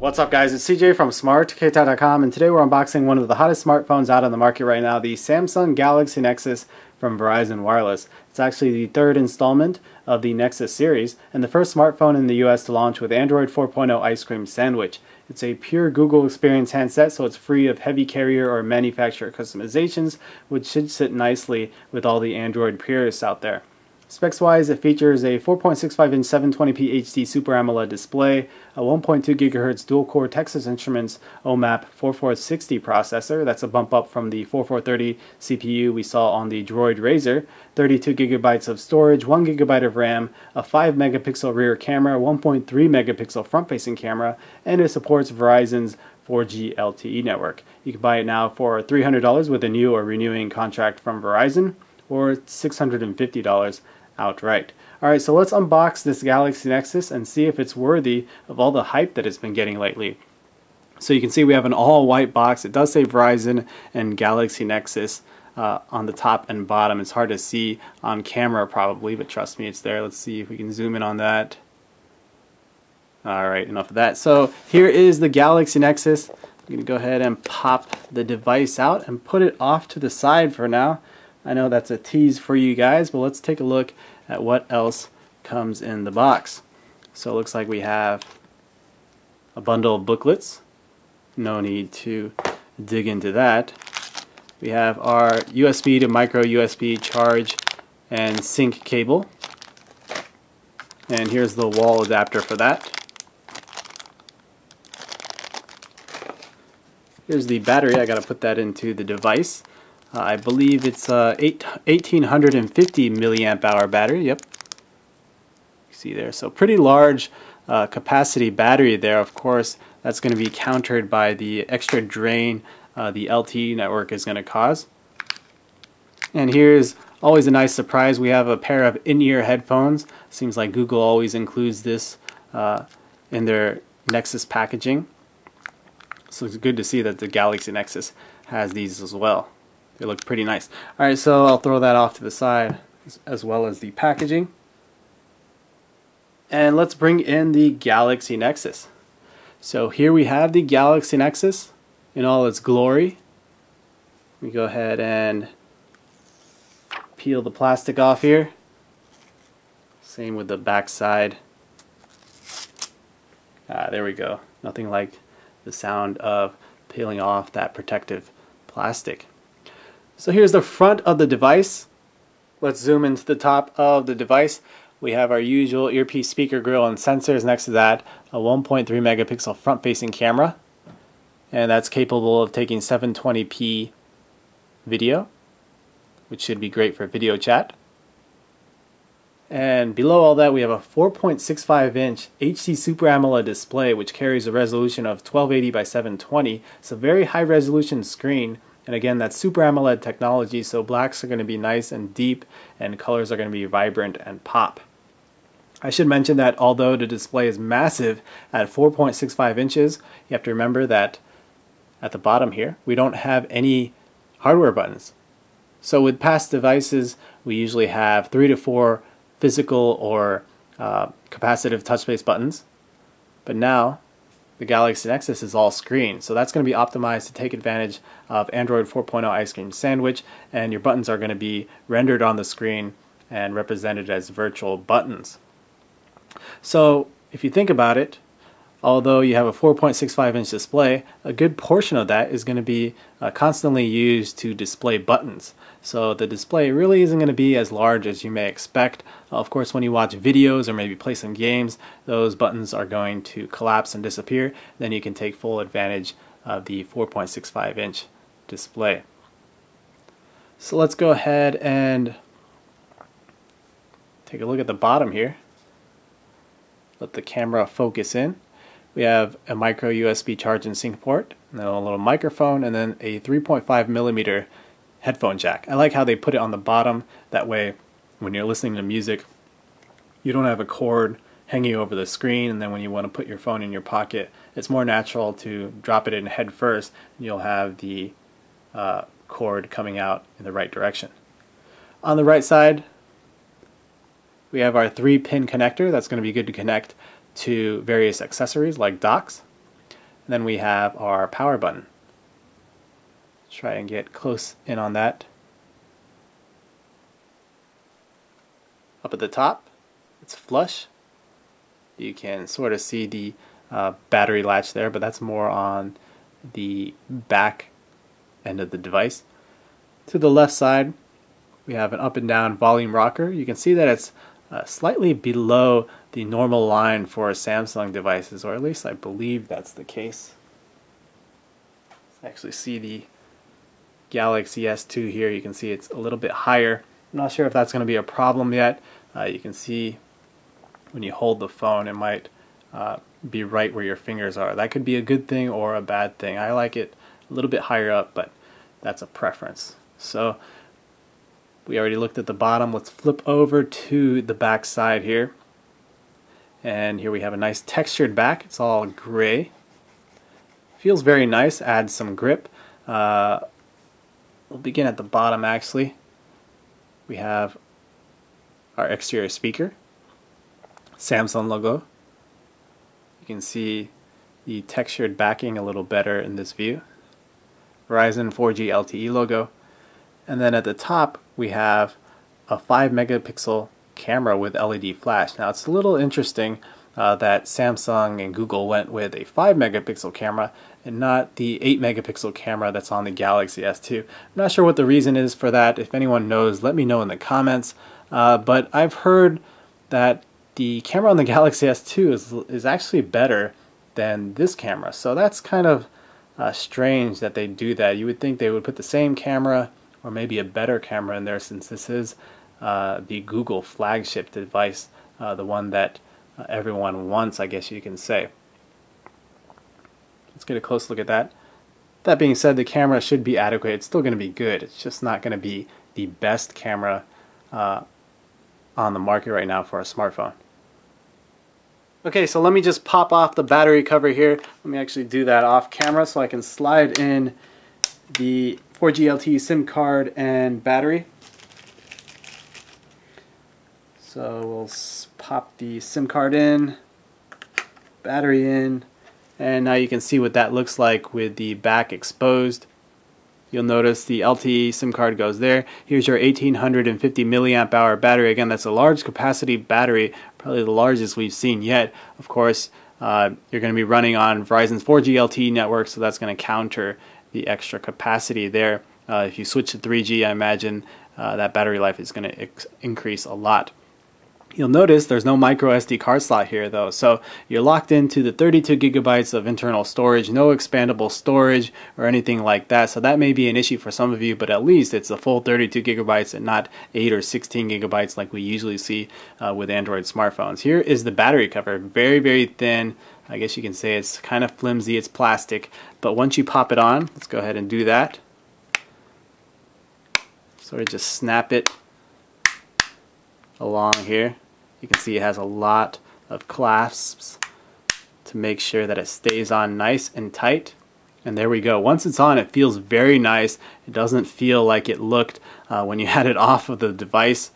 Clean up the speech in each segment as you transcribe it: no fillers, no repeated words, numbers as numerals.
What's up guys, it's CJ from smartktai.com, and today we're unboxing one of the hottest smartphones out on the market right now, the Samsung Galaxy Nexus from Verizon Wireless. It's actually the third installment of the Nexus series, and the first smartphone in the US to launch with Android 4.0 Ice Cream Sandwich. It's a pure Google experience handset, so it's free of heavy carrier or manufacturer customizations, which should sit nicely with all the Android purists out there. Specs wise, it features a 4.65 inch 720p HD Super AMOLED display, a 1.2 GHz dual core Texas Instruments OMAP 4460 processor, that's a bump up from the 4430 CPU we saw on the Droid Razr, 32 GB of storage, 1 GB of RAM, a 5 megapixel rear camera, 1.3 megapixel front facing camera, and it supports Verizon's 4G LTE network. You can buy it now for $300 with a new or renewing contract from Verizon, or $650 outright. Alright, so let's unbox this Galaxy Nexus and see if it's worthy of all the hype that it's been getting lately. So you can see we have an all-white box. It does say Verizon and Galaxy Nexus on the top and bottom. It's hard to see on camera probably, but trust me, it's there. Let's see if we can zoom in on that. Alright, enough of that. So here is the Galaxy Nexus. I'm going to go ahead and pop the device out and put it off to the side for now. I know that's a tease for you guys, but let's take a look at what else comes in the box. So it looks like we have a bundle of booklets. No need to dig into that. We have our USB to micro USB charge and sync cable. And here's the wall adapter for that. Here's the battery. I gotta put that into the device. I believe it's 1850 milliamp hour battery. Yep, you see there. So pretty large capacity battery there. Of course, that's going to be countered by the extra drain the LTE network is going to cause. And here's always a nice surprise. We have a pair of in-ear headphones. Seems like Google always includes this in their Nexus packaging. So it's good to see that the Galaxy Nexus has these as well. They look pretty nice. Alright, so I'll throw that off to the side as well as the packaging. And let's bring in the Galaxy Nexus. So here we have the Galaxy Nexus in all its glory. We go ahead and peel the plastic off here. Same with the back side. There we go. Nothing like the sound of peeling off that protective plastic. So here's the front of the device. Let's zoom into the top of the device. We have our usual earpiece speaker grill and sensors. Next to that, a 1.3 megapixel front-facing camera, and that's capable of taking 720p video, which should be great for video chat. And below all that, we have a 4.65 inch HD Super AMOLED display, which carries a resolution of 1280 by 720. It's a very high resolution screen. And again, that's Super AMOLED technology, so blacks are going to be nice and deep, and colors are going to be vibrant and pop. I should mention that although the display is massive at 4.65 inches, you have to remember that at the bottom here, we don't have any hardware buttons. So with past devices, we usually have 3 to 4 physical or capacitive touch-based buttons, but now the Galaxy Nexus is all screen, so that's going to be optimized to take advantage of Android 4.0 Ice Cream Sandwich, and your buttons are going to be rendered on the screen and represented as virtual buttons. So if you think about it, although you have a 4.65 inch display, a good portion of that is going to be constantly used to display buttons. So the display really isn't going to be as large as you may expect. Of course, when you watch videos or maybe play some games, those buttons are going to collapse and disappear. Then you can take full advantage of the 4.65 inch display. So let's go ahead and take a look at the bottom here. Let the camera focus in. We have a micro USB charge and sync port, and then a little microphone, and then a 3.5 millimeter headphone jack. I like how they put it on the bottom. That way, when you're listening to music, you don't have a cord hanging over the screen, and then when you want to put your phone in your pocket, it's more natural to drop it in head first, and you'll have the cord coming out in the right direction. On the right side, we have our 3-pin connector. That's going to be good to connect to various accessories like docks. And then we have our power button. Try and get close in on that. Up at the top, it's flush. You can sort of see the battery latch there, but that's more on the back end of the device. To the left side, we have an up and down volume rocker. You can see that it's slightly below the normal line for Samsung devices, or at least I believe that's the case. Let's actually see the Galaxy S2 here. You can see it's a little bit higher. I'm not sure if that's going to be a problem yet. You can see when you hold the phone, it might be right where your fingers are. That could be a good thing or a bad thing. I like it a little bit higher up, but that's a preference. So we already looked at the bottom. Let's flip over to the back side here. And here we have a nice textured back. It's all gray. Feels very nice, adds some grip. We'll begin at the bottom actually. We have our exterior speaker, Samsung logo. You can see the textured backing a little better in this view. Verizon 4G LTE logo. And then at the top we have a 5 megapixel camera with LED flash. Now it's a little interesting that Samsung and Google went with a 5 megapixel camera and not the 8 megapixel camera that's on the Galaxy S2. I'm not sure what the reason is for that. If anyone knows, let me know in the comments. But I've heard that the camera on the Galaxy S2 is actually better than this camera. So that's kind of strange that they do that. You would think they would put the same camera or maybe a better camera in there, since this is the Google flagship device, the one that everyone wants, I guess you can say. Let's get a close look at that. That being said, the camera should be adequate. It's still going to be good. It's just not going to be the best camera on the market right now for a smartphone. Okay, so let me just pop off the battery cover here. Let me actually do that off camera so I can slide in the 4G LTE SIM card and battery. So we'll pop the SIM card in, battery in, and now you can see what that looks like with the back exposed. You'll notice the LTE SIM card goes there. Here's your 1850 milliamp hour battery. Again, that's a large capacity battery, probably the largest we've seen yet. Of course, you're going to be running on Verizon's 4G LTE network, so that's going to counter the extra capacity there. If you switch to 3G, I imagine that battery life is going to increase a lot. You'll notice there's no micro SD card slot here though, so you're locked into the 32 gigabytes of internal storage, no expandable storage or anything like that. So that may be an issue for some of you, but at least it's the full 32 gigabytes and not 8 or 16 gigabytes like we usually see with Android smartphones. Here is the battery cover, very, very thin. I guess you can say it's kind of flimsy, it's plastic, but once you pop it on, let's go ahead and do that. Sort of just snap it along here. You can see it has a lot of clasps to make sure that it stays on nice and tight. And there we go. Once it's on, it feels very nice. It doesn't feel like it looked when you had it off of the device.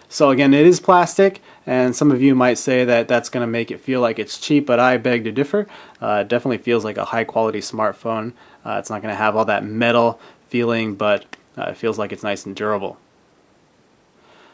So again, it is plastic, and some of you might say that that's going to make it feel like it's cheap, but I beg to differ. It definitely feels like a high quality smartphone. It's not going to have all that metal feeling, but it feels like it's nice and durable.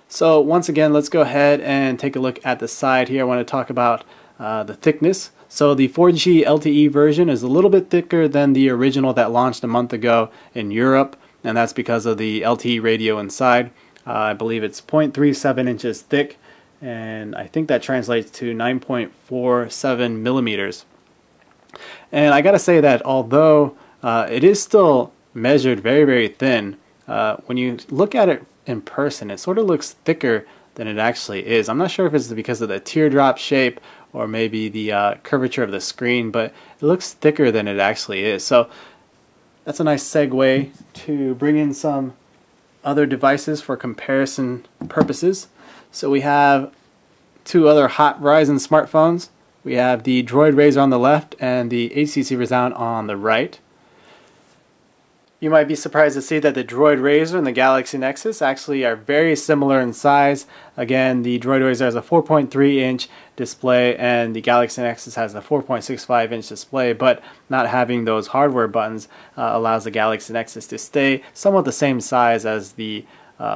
So once again, let's go ahead and take a look at the side here. I want to talk about the thickness. So the 4G LTE version is a little bit thicker than the original that launched a month ago in Europe, and that's because of the LTE radio inside. I believe it's 0.37 inches thick, and I think that translates to 9.47 millimeters. And I gotta say that although it is still measured very, very thin, when you look at it in person, it sort of looks thicker than it actually is. I'm not sure if it's because of the teardrop shape or maybe the curvature of the screen, but it looks thicker than it actually is. So that's a nice segue to bring in some other devices for comparison purposes. So we have two other hot Verizon smartphones. We have the Droid Razr on the left and the HTC Resound on the right. You might be surprised to see that the Droid Razr and the Galaxy Nexus actually are very similar in size. Again, the Droid Razr has a 4.3-inch display and the Galaxy Nexus has a 4.65-inch display, but not having those hardware buttons allows the Galaxy Nexus to stay somewhat the same size as the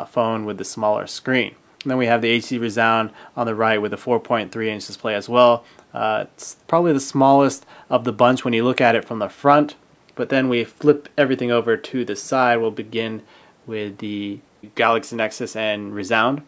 phone with the smaller screen. And then we have the HD Resound on the right with a 4.3-inch display as well. It's probably the smallest of the bunch when you look at it from the front. But then we flip everything over to the side. We'll begin with the Galaxy Nexus and Resound.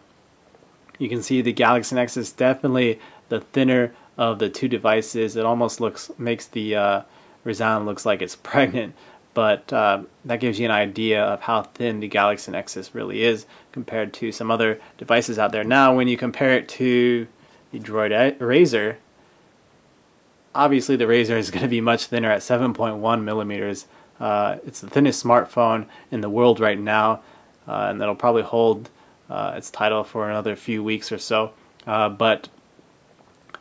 You can see the Galaxy Nexus definitely the thinner of the two devices. It almost makes the Resound looks like it's pregnant, but that gives you an idea of how thin the Galaxy Nexus really is compared to some other devices out there. Now, when you compare it to the Droid Razr, obviously the Razr is going to be much thinner at 7.1 millimeters. It's the thinnest smartphone in the world right now, and that'll probably hold its title for another few weeks or so. But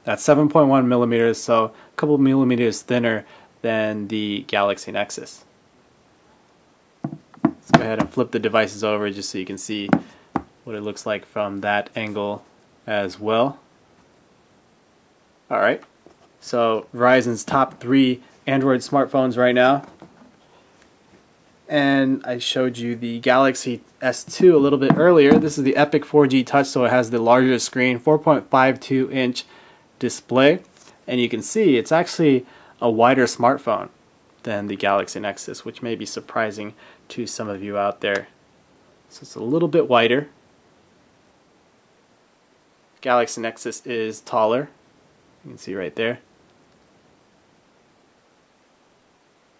that's 7.1 millimeters, so a couple millimeters thinner than the Galaxy Nexus. Let's go ahead and flip the devices over just so you can see what it looks like from that angle as well. Alright. So Verizon's top 3 Android smartphones right now, and I showed you the Galaxy S2 a little bit earlier. This is the Epic 4G Touch, so it has the larger screen, 4.52-inch display, and you can see it's actually a wider smartphone than the Galaxy Nexus, which may be surprising to some of you out there. So it's a little bit wider. Galaxy Nexus is taller, you can see right there.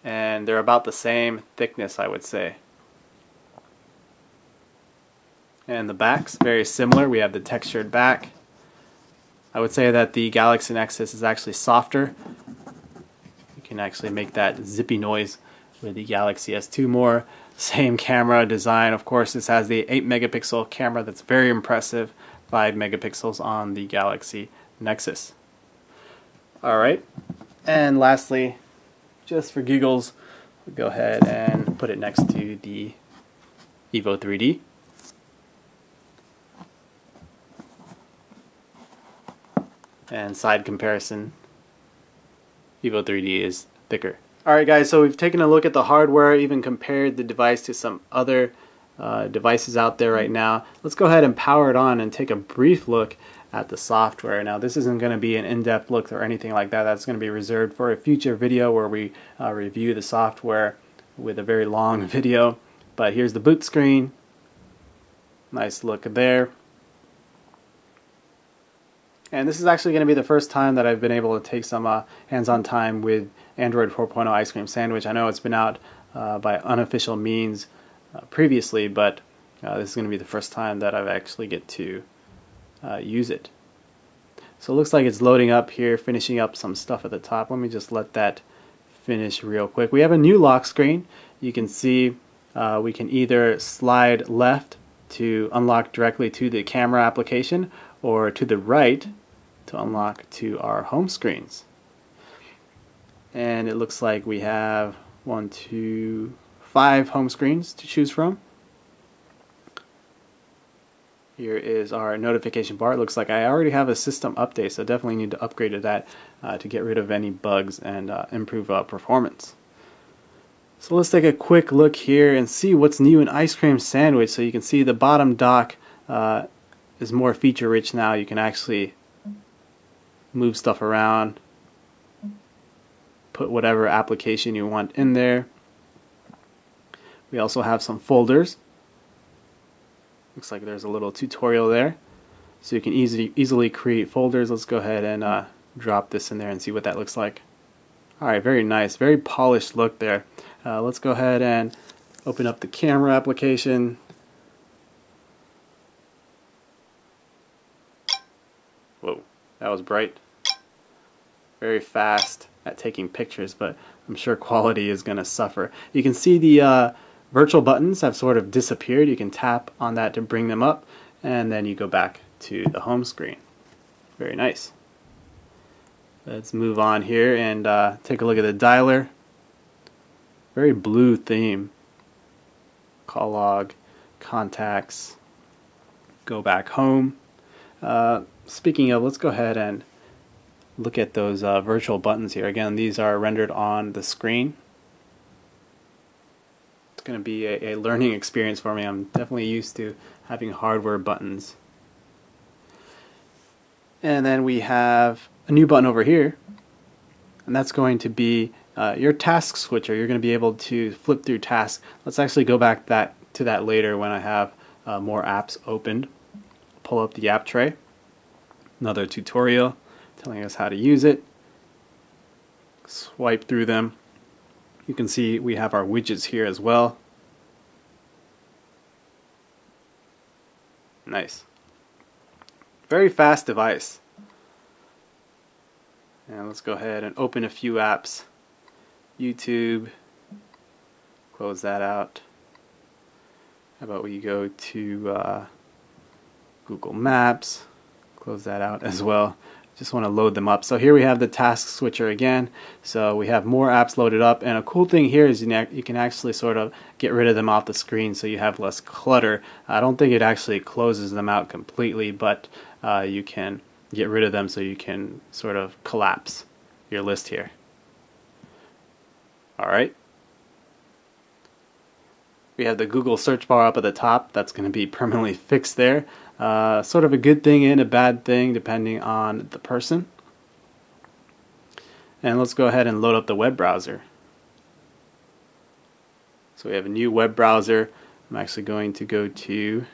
And they're about the same thickness, I would say. And the back's very similar. We have the textured back. I would say that the Galaxy Nexus is actually softer. You can actually make that zippy noise with the Galaxy S2 more. Same camera design. Of course, this has the 8 megapixel camera that's very impressive. 5 megapixels on the Galaxy Nexus. Alright, and lastly, just for giggles, we'll go ahead and put it next to the Evo 3D. And side comparison, Evo 3D is thicker. Alright guys, so we've taken a look at the hardware, even compared the device to some other devices out there right now. Let's go ahead and power it on and take a brief look at the software. Now, this isn't going to be an in-depth look or anything like that. That's going to be reserved for a future video where we review the software with a very long video. But here's the boot screen. Nice look there. And this is actually going to be the first time that I've been able to take some hands-on time with Android 4.0 Ice Cream Sandwich. I know it's been out by unofficial means previously, but this is going to be the first time that I've actually get to use it. So it looks like it's loading up here, finishing up some stuff at the top. Let me just let that finish real quick. We have a new lock screen. You can see we can either slide left to unlock directly to the camera application, or to the right to unlock to our home screens. And it looks like we have 5 home screens to choose from. Here is our notification bar. It looks like I already have a system update, so definitely need to upgrade to that to get rid of any bugs and improve performance. So let's take a quick look here and see what's new in Ice Cream Sandwich. So you can see the bottom dock is more feature rich now. You can actually move stuff around, put whatever application you want in there. We also have some folders. Looks like there's a little tutorial there, so you can easily create folders. Let's go ahead and drop this in there and see what that looks like. Alright, very nice, very polished look there. Let's go ahead and open up the camera application. Whoa, that was bright. Very fast at taking pictures, but I'm sure quality is going to suffer. You can see the virtual buttons have sort of disappeared. You can tap on that to bring them up, and then you go back to the home screen. Very nice. Let's move on here and take a look at the dialer. Very blue theme. call log, contacts, go back home. Speaking of, let's go ahead and look at those virtual buttons here. Again, these are rendered on the screen. It's going to be a learning experience for me. I'm definitely used to having hardware buttons. And then we have a new button over here, and that's going to be your task switcher. You're going to be able to flip through tasks. Let's actually go back to that later when I have more apps opened. Pull up the app tray. Another tutorial telling us how to use it. Swipe through them. You can see we have our widgets here as well. Nice. Very fast device. And let's go ahead and open a few apps. YouTube. Close that out. How about we go to Google Maps. Close that out as well. Just want to load them up. So here we have the task switcher again. So we have more apps loaded up, and a cool thing here is you can actually sort of get rid of them off the screen so you have less clutter. I don't think it actually closes them out completely, but you can get rid of them so you can sort of collapse your list here. Alright. We have the Google search bar up at the top. That's going to be permanently fixed there. Sort of a good thing and a bad thing depending on the person. And let's go ahead and load up the web browser. So we have a new web browser. I'm actually going to go to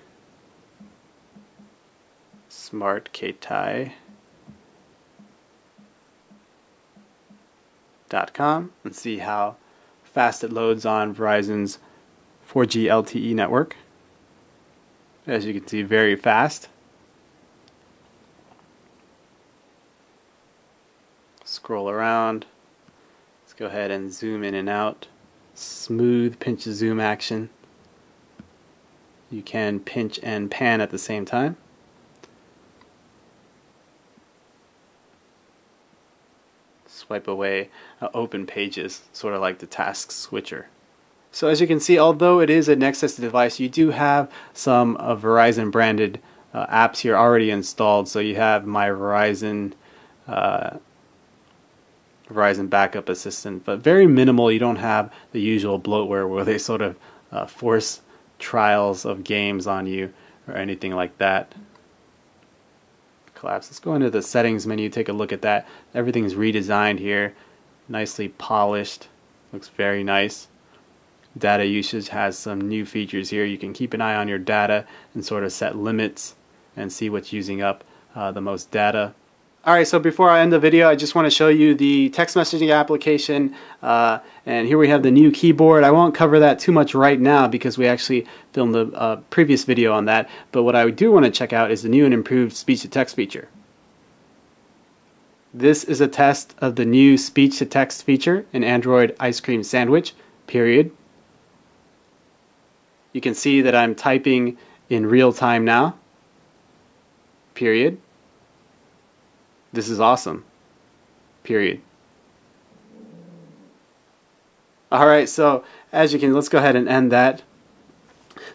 smartkeitai.com and see how fast it loads on Verizon's 4G LTE network. As you can see, very fast. Scroll around. Let's go ahead and zoom in and out. Smooth pinch to zoom action. You can pinch and pan at the same time. Swipe away, open pages, sort of like the task switcher. So as you can see, although it is a Nexus device, you do have some Verizon branded apps here already installed. So you have my Verizon Backup Assistant, but very minimal. You don't have the usual bloatware where they sort of force trials of games on you or anything like that. Collapse. Let's go into the settings menu, take a look at that. Everything's redesigned here, nicely polished, looks very nice. Data usage has some new features here. You can keep an eye on your data and sort of set limits and see what's using up the most data. Alright, so before I end the video, I just want to show you the text messaging application, and here we have the new keyboard. I won't cover that too much right now because we actually filmed a previous video on that, but what I do want to check out is the new and improved speech-to-text feature. This is a test of the new speech-to-text feature in Android Ice Cream Sandwich, period. You can see that I'm typing in real time now, period. This is awesome, period. Alright, so let's go ahead and end that.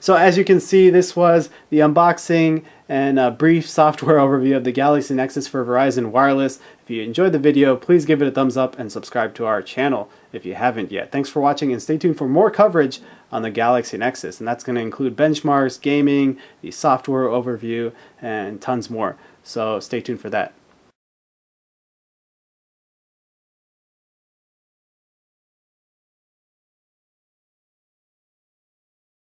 So as you can see, this was the unboxing and a brief software overview of the Galaxy Nexus for Verizon Wireless. If you enjoyed the video, please give it a thumbs up and subscribe to our channel if you haven't yet. Thanks for watching, and stay tuned for more coverage on the Galaxy Nexus, and that's going to include benchmarks, gaming, the software overview, and tons more. So stay tuned for that.